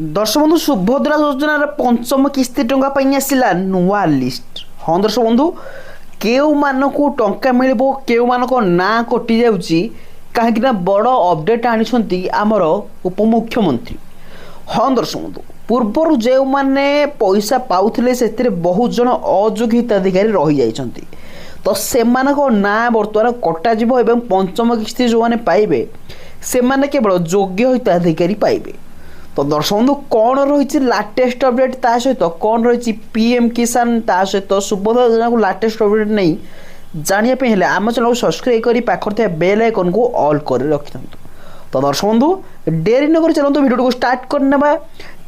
दर्शक बंधु सुभद्रा योजनार पंचम किस्ती टंका पाई आसला नुआ लिस्ट। हाँ दर्शक बंधु केउ मानकु टंका मिलिबो केउ मानको ना कटि जाउची काहेकि ना बड़ अपडेट आनिछंती आमर उपमुख्यमंत्री। हाँ दर्शक बंधु पूर्वर जो माने पैसा पाउथिले सेतिरे बहुत जन अयोग्य हिताधिकारी रही जाइछंती तो सेमानको ना वर्तमान कटा जिवो एवं पंचम किस्ती जो माने पाइबे सेमाने केवल योग्य हिताधिकारी पाइबे। तो दर्शक बंधु कौन रही लाटेस्ट अपडेट ता सहित कौन रही पीएम किसान ता सहित सुभद्रा योजना को लाटेस्ट अपडेट नहीं जानापी हेले आम चैनल को सब्सक्राइब कर पाखे बेल आइकन को ऑल कर रखि। तो दर्शक बंधु डेरी नगर चलते वीडियो को स्टार्ट करने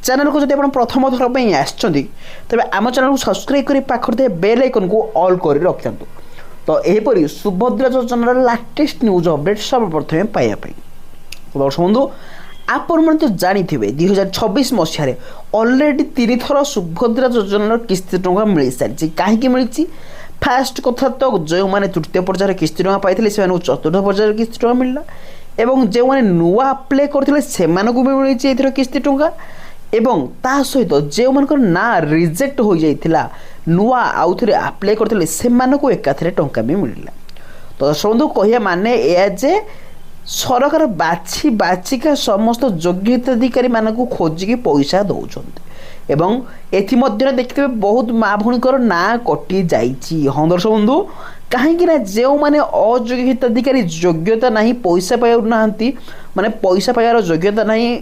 चैनल को जब प्रथम थर पर आसते तेज आम चैनल को सब्सक्राइब कर पाखे बेल आइकन को ऑल कर रखि। तो यहपरी सुभद्रा योजनार लाटेस्ट न्यूज अपडेट सर्वप्रथम पाइबापी। तो दर्शक बंधु आपण तो जानी 2026 मसीह अलरेडी 3 थर सुभद्रा योजनार किस्ती टंका मिल सारी। कहीं मिली फास्ट कथा तो जो मैंने तृतीय पर्यायर किस्ती टंका पाई से चतुर्थ पर्यायर किस्ती टंका मिलला एवं जो मैंने नुआ अप्लाई करते से भी मिली किस्ती टंका एवं ता सहित जो मानकर ना रिजेक्ट हो जाइथिला नुआ आउ थे अप्लाई करते से एकाथरे टंका भी मिलला। तो दर्शक बंधु कहिया माने ए जे सरकार बाछी बाछिका समस्त योग्य हिताधिकारी मानक खोजिकी पैसा दौरान एवं एथि देखिए बहुत माँ भूणीकर ना कटि जाइए। हाँ दर्शक बंधु कहीं जो मैंने अयोग्य हिताधिकारी योग्यता नहीं पैसा पाना माने पैसा पाइबार योग्यता नहीं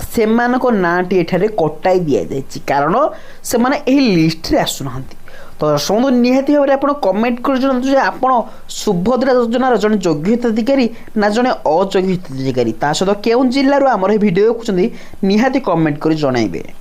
से नाटी एठारे कटाई दि जाए कारण से लिस्ट रे आसुना। तो दर्शक बंधु निहाती भाव में आप कमेंट कर जनातु आप सुभद्रा योजनार जन योग्य हिताधिकारी ना जड़े अयोग्य हिताधिकारी ता सहित केउं जिल्लारू आमर भिडियो देखुं निहाती कमेंट कर जणाइबे।